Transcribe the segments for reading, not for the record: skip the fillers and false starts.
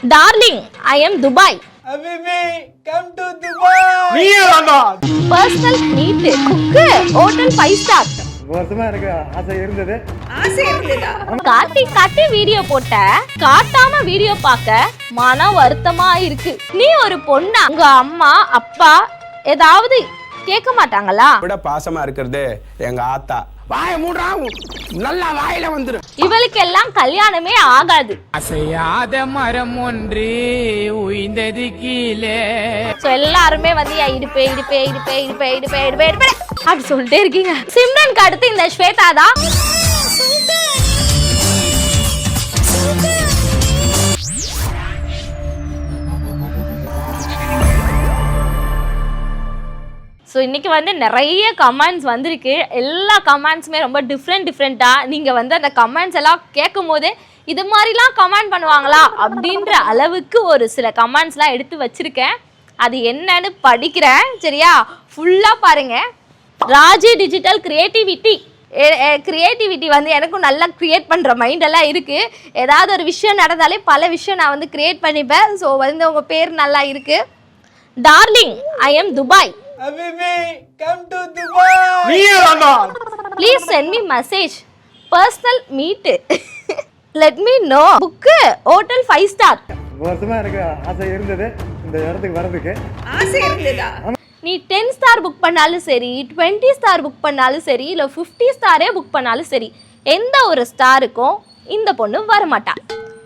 Darling, I am Dubai. Habibi, come to Dubai. நீயே வாங்க. Personal meet, cook, hotel 5 star. வருஷமா எனக்கு ஆசை இருந்தது. காட்டி காட்டி வீடியோ போட்ட காட்டாம வீடியோ பார்க்க மன வருத்தமா இருக்கு. நீ ஒரு பொண்ணா, உங்க அம்மா அப்பா ஏதாவது கேட்க மாட்டாங்களா? விட பாசமா இருக்கிறது எங்க ஆத்தா. வாய மூடுறா, நல்லா வாயில வந்துரும். இவளுக்கு எல்லாம் கல்யாணமே ஆகாது. அசையாத மரம் ஒன்று உயிர்ந்தது கீழே. எல்லாருமே வந்து இடுப்பே இடுப்பே இடுப்பே இடுப்பே இடுப்பே இடுப்பே இடுப்பே அப்படி சொல்லிட்டே இருக்கீங்க. சிம்ரனுக்கு அடுத்து இந்த ஸ்வேதா தான். ஸோ இன்றைக்கி வந்து நிறைய கமெண்ட்ஸ் வந்திருக்கு. எல்லா கமெண்ட்ஸுமே ரொம்ப டிஃப்ரெண்ட்டாக நீங்கள் வந்து அந்த கமெண்ட்ஸ் எல்லாம் கேட்கும் போதே இது மாதிரிலாம் கமெண்ட் பண்ணுவாங்களா அப்படின்ற அளவுக்கு ஒரு சில கமெண்ட்ஸ்லாம் எடுத்து வச்சுருக்கேன். அது என்னன்னு படிக்கிறேன், சரியா? ஃபுல்லாக பாருங்கள். ராஜி டிஜிட்டல் கிரியேட்டிவிட்டி வந்து எனக்கும் நல்லா க்ரியேட் பண்ணுற மைண்டெல்லாம் இருக்குது. ஏதாவது ஒரு விஷயம் நடந்தாலே பல விஷயம் நான் வந்து க்ரியேட் பண்ணிப்பேன். ஸோ வந்து உங்கள் பேர் நல்லா இருக்குது. Darling, I am Dubai. Habibi, come to Dubai. நீயே வாங்க. Please send me message. Personal meet. Let me know. Book hotel 5 star. வருஷமா எனக்கு ஆசை இருந்தது இந்த இடத்துக்கு வரதுக்கு. நீ 10 ஸ்டார் புக் பண்ணாலும் சரி, 20 ஸ்டார் புக் பண்ணாலும் சரி, இல்லை 50 ஸ்டாரே புக் பண்ணாலும் சரி, எந்த ஒரு ஸ்டாருக்கும் இந்த பொண்ணு வரமாட்டா.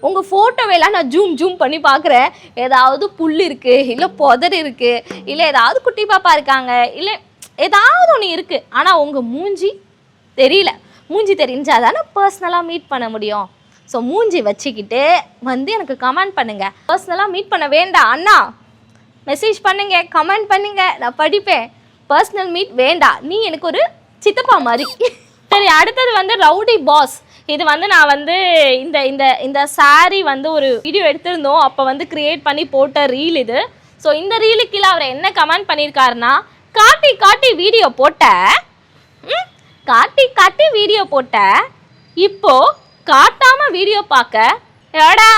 உங்கள் ஃபோட்டோவெல்லாம் நான் ஜூம் பண்ணி பார்க்குறேன். ஏதாவது புல் இருக்குது, இல்லை புதர் இருக்குது, இல்லை ஏதாவது குட்டி பாப்பா இருக்காங்க, இல்லை ஏதாவது ஒன்று இருக்குது. ஆனால் உங்கள் மூஞ்சி தெரியல. மூஞ்சி தெரிஞ்சால் தானே பர்சனலாக மீட் பண்ண முடியும். ஸோ மூஞ்சி வச்சுக்கிட்டு வந்து எனக்கு கமெண்ட் பண்ணுங்கள். பர்சனலாக மீட் பண்ண வேண்டாம் அண்ணா, மெசேஜ் பண்ணுங்க, கமெண்ட் பண்ணுங்க, நான் படிப்பேன். பர்சனல் மீட் வேண்டாம், நீ எனக்கு ஒரு சித்தப்பா மாதிரி. சரி, அடுத்தது வந்து ரவுடி பாஸ். இது வந்து நான் வந்து இந்த இந்த இந்த சாரி வந்து ஒரு வீடியோ எடுத்திருந்தோம், அப்போ வந்து கிரியேட் பண்ணி போட்ட ரீல் இது. ஸோ இந்த ரீலுக்கு கீழே அவர் என்ன கமெண்ட் பண்ணியிருக்காருன்னா, காட்டி காட்டி வீடியோ போட்ட இப்போ காட்டாம வீடியோ பார்க்க ஏடா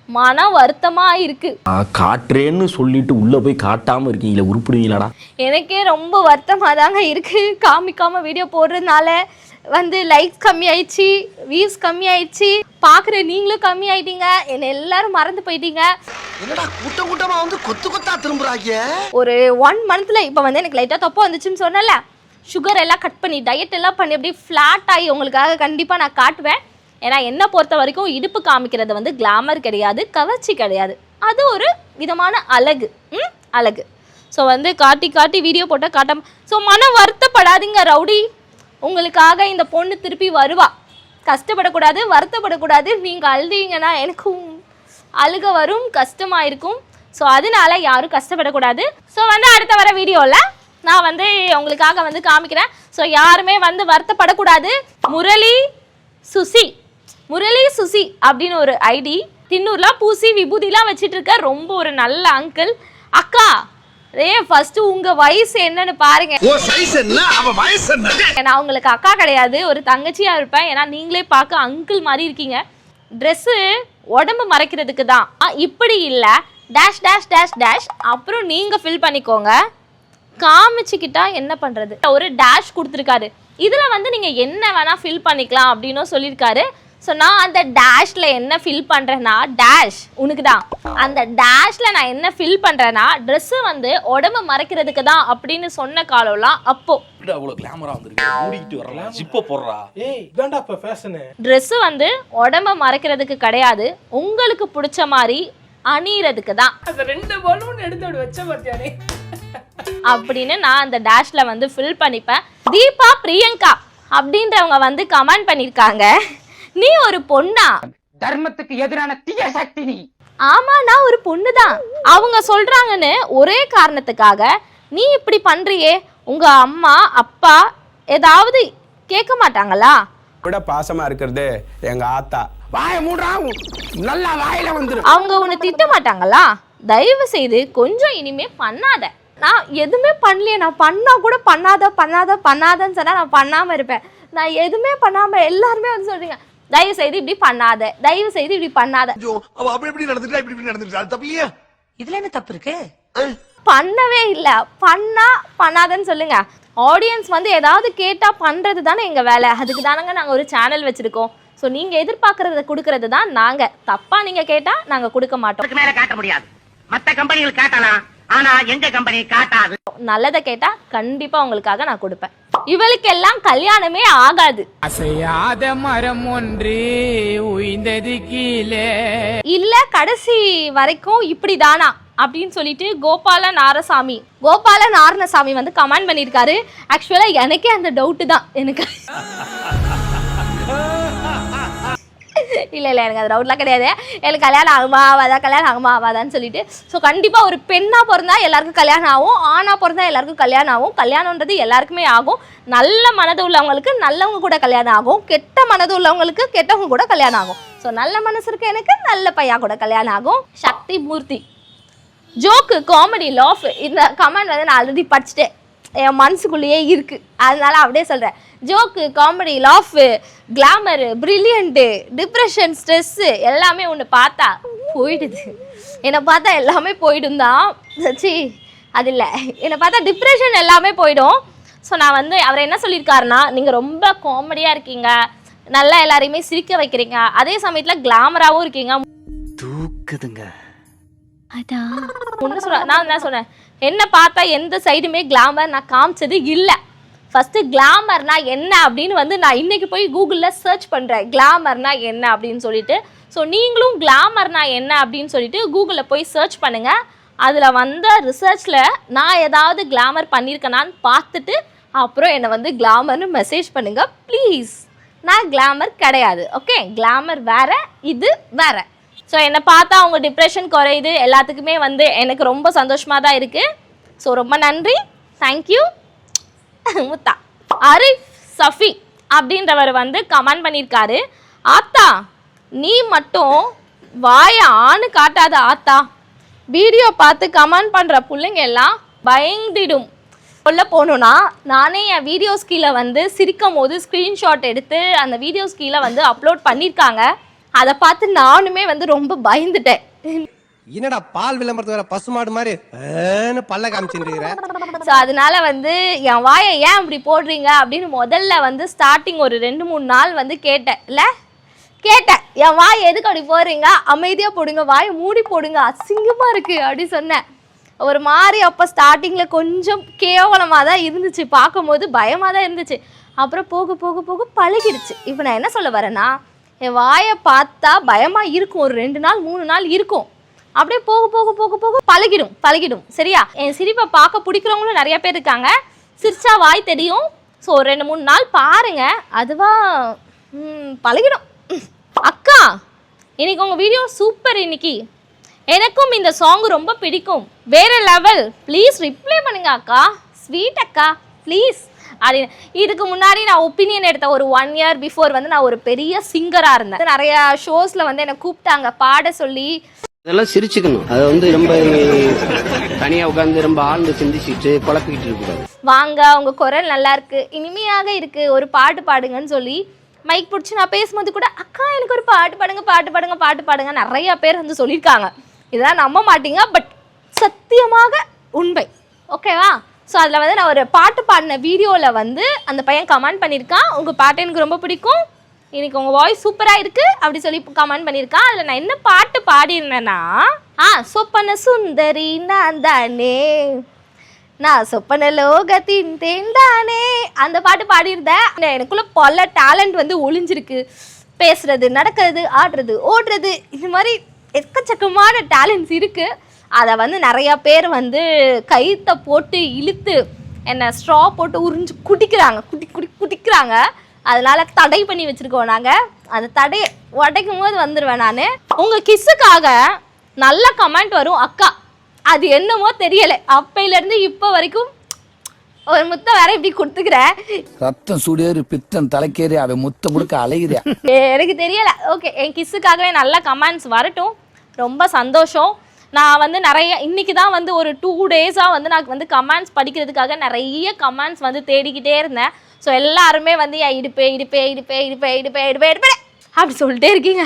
மன வருத்தமா இருக்கு. காட்டுறேன்னு சொல்லிட்டு உள்ள போய் காட்டாம இருக்கீங்களா, உருப்பிடுவீங்களாடா? எனக்கே ரொம்ப வருத்தமா தாங்க இருக்கு. காமிக்காம வீடியோ போடுறதுனால வந்து லைக்ஸ் கம்மி ஆயிடுச்சு, வியூஸ் கம்மி ஆயிடுச்சு, பாக்குற நீங்களும் கம்மி ஆயிட்டீங்க, என்ன எல்லாரும் மறந்து போயிட்டீங்க. என்னடா கூட்டமா வந்து கொத்தா திரும்புறாங்க. ஒரு 1 மந்த்ல இப்போ வந்து எனக்கு லைட்டா தொப்பை வந்துச்சுன்னு சொன்னல, சுகர் எல்லாம் கட் பண்ணி டயட் எல்லாம் பண்ணி அப்படியே ஃப்ளாட் ஆகி உங்களுக்காக கண்டிப்பா நான் காட்டுவேன். ஏன்னா என்னை பொறுத்த வரைக்கும் இடுப்பு காமிக்கிறது வந்து கிளாமர் கிடையாது, கவர்ச்சி கிடையாது, அது ஒரு விதமான அழகு. ஸோ வந்து காட்டி காட்டி வீடியோ போட்டால் காட்டாம. ஸோ மனம் வருத்தப்படாதீங்க ரவுடி, உங்களுக்காக இந்த பொண்ணு திருப்பி வருவா. கஷ்டப்படக்கூடாது, வருத்தப்படக்கூடாது. நீங்கள் அழுதீங்கன்னா எனக்கும் அழுக வரும், கஷ்டமாக இருக்கும். ஸோ அதனால யாரும் கஷ்டப்படக்கூடாது. ஸோ வந்து அடுத்த வர வீடியோவில் நான் வந்து உங்களுக்காக வந்து காமிக்கிறேன். ஸோ யாருமே வந்து வருத்தப்படக்கூடாது. முரளி சுசி அப்படின்னு ஒரு ஐடி, தின்னூர்லாம் பூசி விபூதிலாம் வச்சுட்டு இருக்க ரொம்ப ஒரு நல்ல அங்கிள். அக்கா ஃபர்ஸ்ட் உங்க வயசு என்னன்னு பாருங்க. நான் உங்களுக்கு அக்கா கிடையாது, ஒரு தங்கச்சியா இருப்பேன். ஏன்னா நீங்களே பார்க்க அங்கிள் மாதிரி இருக்கீங்க. ட்ரெஸ்ஸு உடம்பு மறைக்கிறதுக்கு தான், இப்படி இல்லை டேஷ் டேஷ் டேஷ் டேஷ். அப்புறம் நீங்க ஃபில் பண்ணிக்கோங்க. காமிச்சுக்கிட்டா என்ன பண்றது, ஒரு டேஷ் கொடுத்துருக்காரு. இதுல வந்து நீங்க என்ன வேணா ஃபில் பண்ணிக்கலாம் அப்படின்னு சொல்லியிருக்காரு. ஸோ நான் அந்த டேஷில் என்ன ஃபில் பண்ணுறேன்னா, டேஷ் உனக்கு தான், அந்த டேஷில் நான் என்ன ஃபில் பண்ணுறேன்னா, ட்ரெஸ்ஸு வந்து உடம்பு மறைக்கிறதுக்கு தான் அப்படின்னு சொன்ன காலம்லாம் அப்போ. ட்ரெஸ்ஸு வந்து உடம்பு மறைக்கிறதுக்கு கிடையாது, உங்களுக்கு பிடிச்ச மாதிரி அணியறதுக்கு தான் அப்படின்னு நான் அந்த டேஷ்ல வந்து ஃபில் பண்ணிப்பேன். தீபா பிரியங்கா அப்படின்றவங்க வந்து கமெண்ட் பண்ணியிருக்காங்க, நீ ஒரு பொண்ணா? தர்மத்துக்கு எதிரான தீய சக்தி நீ. ஆமா, நான் ஒரு பொண்ணு தான். அவங்க சொல்றாங்கன்னு ஒரே காரணத்துக்காக நீ இப்படி பண்றியே, உங்க அம்மா அப்பா ஏதாவது கேட்க மாட்டாங்களா? விட பாசமா இருக்கிறது எங்க ஆத்தா. வாய மூடுறா, நல்லா வாயில வந்துரும். அவங்க உன்னை திட்ட மாட்டாங்களா? தயவு செய்து கொஞ்சம் இனிமே பண்ணாத. நான் எதுவுமே பண்ணலையே, நான் பண்ணா கூட பண்ணாதன்னு சொன்னா நான் பண்ணாம இருப்பேன். நான் எதுவுமே பண்ணாம எல்லாருமே வந்து சொல்றீங்க தயவு செய்து இப்படி பண்ணாத, தயவு செய்து இப்படி பண்ணாத. அவ அப்படி இப்படி நடந்துட்டா இப்படி நடந்துட்டா தப்பு இல்லையா? இதுல என்ன தப்பு இருக்கு? பண்ணவே இல்ல, பண்ணா பண்ணாதன்னு சொல்லுங்க. ஆடியன்ஸ் வந்து ஏதாவது கேட்டா பண்றது தானே எங்க வேலை. அதுக்கு தானங்க நாங்க ஒரு சேனல் வச்சிருக்கோம். ஸோ நீங்க எதிர்பார்க்கறத கொடுக்கறது தான் நாங்க. தப்பா நீங்க கேட்டா நாங்க கொடுக்க மாட்டோம். மேல காட்ட முடியாது, மத்த கம்பெனிகள் காட்டலாம், ஆனா எங்க கம்பெனி காட்டாது. நல்லதை கேட்டா கண்டிப்பா உங்களுக்காக நான் கொடுப்பேன். இவளுக்கெல்லாம் கல்யாணமே ஆகாது. அசையாத மரம் ஒன்று உயிர்ந்தது கீழே. இல்ல கடைசி வரைக்கும் இப்படிதானா அப்படின்னு சொல்லிட்டு கோபால நாராயணசாமி வந்து கமெண்ட் பண்ணியிருக்காரு. ஆக்சுவலா எனக்கே அந்த டவுட்டு தான். எனக்கு இல்லை எனக்கு அது டவுட்லாம் கிடையாது. எனக்கு கல்யாணம் ஆகுமா ஆகாதான்னு சொல்லிட்டு. ஸோ கண்டிப்பாக ஒரு பெண்ணாக பிறந்தா எல்லாருக்கும் கல்யாணம் ஆகும், ஆணாக பிறந்தா எல்லாருக்கும் கல்யாணம் ஆகும். கல்யாணன்றது எல்லாருக்குமே ஆகும். நல்ல மனது உள்ளவங்களுக்கு நல்லவங்க கூட கல்யாணம் ஆகும், கெட்ட மனது உள்ளவங்களுக்கு கெட்டவங்க கூட கல்யாணம் ஆகும். ஸோ நல்ல மனசு இருக்க எனக்கு நல்ல பையன் கூட கல்யாணம் ஆகும். சக்தி மூர்த்தி ஜோக்கு காமெடி லாஃப் இந்த கமெண்ட் வந்து நான் ஆல்ரெடி படிச்சுட்டேன், என் மனசுக்குள்ளேயே இருக்குது, அதனால அப்படியே சொல்கிறேன். Joke comedy laugh glamour brilliant depression stress எல்லாமே ஒன்று பார்த்தா போயிடுது. என்னை பார்த்தா எல்லாமே போயிடும் தான். சரி அது இல்லை, என்னை பார்த்தா டிப்ரெஷன் எல்லாமே போயிடும். ஸோ நான் வந்து அவர் என்ன சொல்லியிருக்காருன்னா, நீங்கள் ரொம்ப காமெடியாக இருக்கீங்க, நல்லா எல்லாரையுமே சிரிக்க வைக்கிறீங்க, அதே சமயத்தில் கிளாமராகவும் இருக்கீங்க. தூக்குதுங்க. நான் என்ன சொன்னேன், என்ன பார்த்தா எந்த சைடுமே கிளாமர் நான் காமிச்சது இல்லை. ஃபஸ்ட்டு கிளாமர்னா என்ன அப்படின்னு வந்து நான் இன்றைக்கி போய் கூகுளில் சர்ச் பண்ணுறேன், கிளாமர்னா என்ன அப்படின்னு சொல்லிட்டு. ஸோ நீங்களும் கிளாமர்னா என்ன அப்படின்னு சொல்லிட்டு கூகுளில் போய் சர்ச் பண்ணுங்கள். அதில் வந்த ரிசர்ச்சில் நான் ஏதாவது கிளாமர் பண்ணியிருக்கேனான்னு பார்த்துட்டு அப்புறம் என்னை வந்து கிளாமர்னு மெசேஜ் பண்ணுங்கள் ப்ளீஸ். நான் கிளாமர் கிடையாது, ஓகே? கிளாமர் வேறு, இது வேறு. ஸோ என்னை பார்த்தா அவங்க டிப்ரெஷன் குறையுது, எல்லாத்துக்குமே வந்து எனக்கு ரொம்ப சந்தோஷமாக தான் இருக்குது. ஸோ ரொம்ப நன்றி, தேங்க்யூ முத்தா. அரிஃப் சஃபி அப்படின்றவர் வந்து கமெண்ட் பண்ணியிருக்காரு, ஆத்தா நீ மட்டும் வாய ஆணு காட்டாத ஆத்தா, வீடியோ பார்த்து கமெண்ட் பண்ணுற பிள்ளைங்க எல்லாம் பயந்துடும். சொல்ல போகணுன்னா நானே என் வீடியோஸ் கீழே வந்து சிரிக்கும் போது ஸ்க்ரீன்ஷாட் எடுத்து அந்த வீடியோஸ் கீழே வந்து அப்லோட் பண்ணியிருக்காங்க. அதை பார்த்து நானுமே வந்து ரொம்ப பயந்துட்டேன். என்னடா பால் விளம்பரத்து வேற பசுமாடு மாதிரி பல்ல காமிச்சுருக்கிற. ஸோ அதனால வந்து என் வாயை ஏன் இப்படி போடுறீங்க அப்படின்னு முதல்ல வந்து ஸ்டார்டிங் ஒரு 2-3 நாள் வந்து கேட்டேன், என் வாய் எதுக்கு அப்படி போடுறீங்க, அமைதியாக போடுங்க, வாயை மூடி போடுங்க, அசிங்கமாக இருக்குது அப்படி சொன்னேன். ஒரு மாதிரி அப்போ ஸ்டார்டிங்கில் கொஞ்சம் கேவலமாக தான் இருந்துச்சு, பார்க்கும்போது பயமாக தான் இருந்துச்சு. அப்புறம் போக போக போக பழகிடுச்சு. இப்போ நான் என்ன சொல்ல வரேன்னா, என் வாயை பார்த்தா பயமாக இருக்கும், ஒரு 2 நாள் 3 நாள் இருக்கும், அப்படியே போக போக போக போக பழகிடும் சரியா? என் சிரிப்பை பார்க்க பிடிக்கிறவங்களும் நிறைய பேர் இருக்காங்க. சிரிச்சா வாய் தெரியும். ஸோ ஒரு 2-3 நாள் பாருங்க, அதுவா பழகிடும். அக்கா இன்னைக்கு உங்கள் வீடியோ சூப்பர், இன்னைக்கு எனக்கும் இந்த சாங் ரொம்ப பிடிக்கும், வேற லெவல், ப்ளீஸ் ரிப்ளை பண்ணுங்க அக்கா, ஸ்வீட் அக்கா ப்ளீஸ் அப்படின்னு. இதுக்கு முன்னாடி நான் ஒப்பீனியன் எடுத்த ஒரு 1 இயர் பிஃபோர் வந்து நான் ஒரு பெரிய சிங்கராக இருந்தேன். நிறைய ஷோஸில் வந்து என்னை கூப்பிட்டாங்க பாட சொல்லி. அதெல்லாம் சிரிச்சுக்கணும், அதை வந்து ரொம்ப தனியாக உட்காந்து ரொம்ப ஆழ்ந்து சிந்திச்சுட்டு குழப்பிக்கிட்டு இருக்கக்கூடாது. வாங்க உங்க குரல் நல்லா இருக்கு, இனிமையாக இருக்கு, ஒரு பாட்டு பாடுங்கன்னு சொல்லி மைக் பிடிச்சி நான் பேசும்போது கூட அக்கா எனக்கு ஒரு பாட்டு பாடுங்க நிறைய பேர் வந்து சொல்லியிருக்காங்க. இதெல்லாம் நம்ப மாட்டீங்க, பட் சத்தியமாக உண்மை, ஓகேவா? ஸோ அதில் வந்து நான் ஒரு பாட்டு பாடின வீடியோவில் வந்து அந்த பையன் கமெண்ட் பண்ணியிருக்கான், உங்கள் பாட்டு எனக்கு ரொம்ப பிடிக்கும், இன்னைக்கு உங்கள் வாய்ஸ் சூப்பராக இருக்குது அப்படி சொல்லி கமெண்ட் பண்ணியிருக்கான். அதில் நான் என்ன பாட்டு பாடியிருந்தேன்னா, சொப்பன சுந்தரி நான் தானே, நான் சொப்பன லோகத்தின் தேன்தானே, அந்த பாட்டு பாடியிருந்தேன். எனக்குள்ளே பல டேலண்ட் வந்து ஒளிஞ்சிருக்கு, பேசுறது, நடக்கிறது, ஆடுறது, ஓடுறது, இந்த மாதிரி எக்கச்சக்கமான டேலண்ட்ஸ் இருக்குது. அதை வந்து நிறையா பேர் வந்து கைத்தை போட்டு இழுத்து என்னை ஸ்ட்ரா போட்டு உறிஞ்சு குடிக்கிறாங்க. அதனால தடை பண்ணி வச்சுருக்கோம் நாங்கள். அந்த தடையை உடைக்கும் போது வந்துடுவேன் நான். உங்கள் கிஸ்ஸுக்காக நல்ல கமெண்ட் வரும் அக்கா, அது என்னமோ தெரியலை, அப்பையிலேருந்து இப்போ வரைக்கும் ஒரு முத்த வேற இப்படி கொடுத்துக்கிறேன். ரத்தம் சுடேறு பித்தம் தலைக்கேறி அவன் முத்த முடுக்க அலையுதா எனக்கு தெரியல. ஓகே, என் கிஸ்ஸுக்காகவே நல்ல கமெண்ட்ஸ் வரட்டும், ரொம்ப சந்தோஷம். நான் வந்து நிறைய இன்னைக்கு தான் வந்து ஒரு 2 டேஸாக வந்து நான் வந்து கமெண்ட்ஸ் படிக்கிறதுக்காக நிறைய கமெண்ட்ஸ் வந்து தேடிக்கிட்டே இருந்தேன். ஸோ எல்லாருமே வந்து இடுப்பே அப்படி சொல்லிட்டே இருக்கீங்க.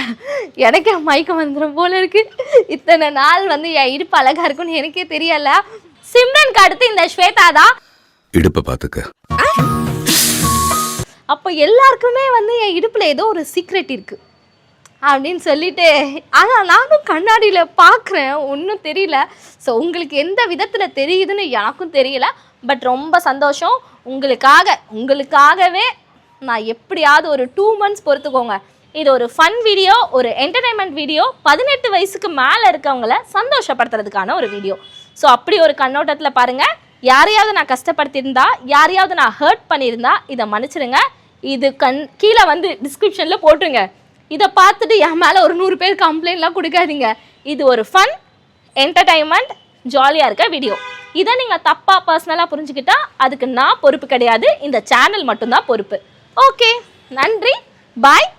எனக்கே மயக்கம் வந்துடும் போல இருக்கு. இத்தனை நாள் வந்து என் இடுப்பு அழகா இருக்குன்னு எனக்கே தெரியல. சிம்ரனுக்கு அடுத்து இந்த ஸ்வேதா தான். இடுப்பை பார்த்துக்க. அப்போ எல்லாருக்குமே வந்து என் இடுப்புல ஏதோ ஒரு சீக்ரெட் இருக்கு அப்படின்னு சொல்லிட்டு, ஆனால் நானும் கண்ணாடியில் பார்க்குறேன், ஒன்றும் தெரியல. ஸோ உங்களுக்கு எந்த விதத்தில் தெரியுதுன்னு எனக்கும் தெரியல. பட் ரொம்ப சந்தோஷம். உங்களுக்காகவே நான் எப்படியாவது ஒரு 2 months பொறுத்துக்கோங்க. இது ஒரு ஃபன் வீடியோ, ஒரு என்டர்டைன்மெண்ட் வீடியோ, 18 வயசுக்கு மேலே இருக்கவங்கள சந்தோஷப்படுத்துறதுக்கான ஒரு வீடியோ. ஸோ அப்படி ஒரு கண்ணோட்டத்தில் பாருங்கள். யாரையாவது நான் கஷ்டப்படுத்தியிருந்தா, யாரையாவது நான் ஹர்ட் பண்ணியிருந்தா இதை மன்னிச்சிடுங்க. இது கீழே வந்து டிஸ்கிரிப்ஷனில் போட்டுருங்க. இதை பார்த்துட்டு என் மேலே ஒரு 100 பேர் கம்ப்ளைண்ட்லாம் கொடுக்காதீங்க. இது ஒரு ஃபன் என்டர்டைன்மெண்ட் ஜாலியாக இருக்க வீடியோ. இதை நீங்கள் தப்பாக பர்சனலாக புரிஞ்சுக்கிட்டா அதுக்கு நான் பொறுப்பு கிடையாது, இந்த சேனல் மட்டும்தான் பொறுப்பு. ஓகே, நன்றி, பாய்.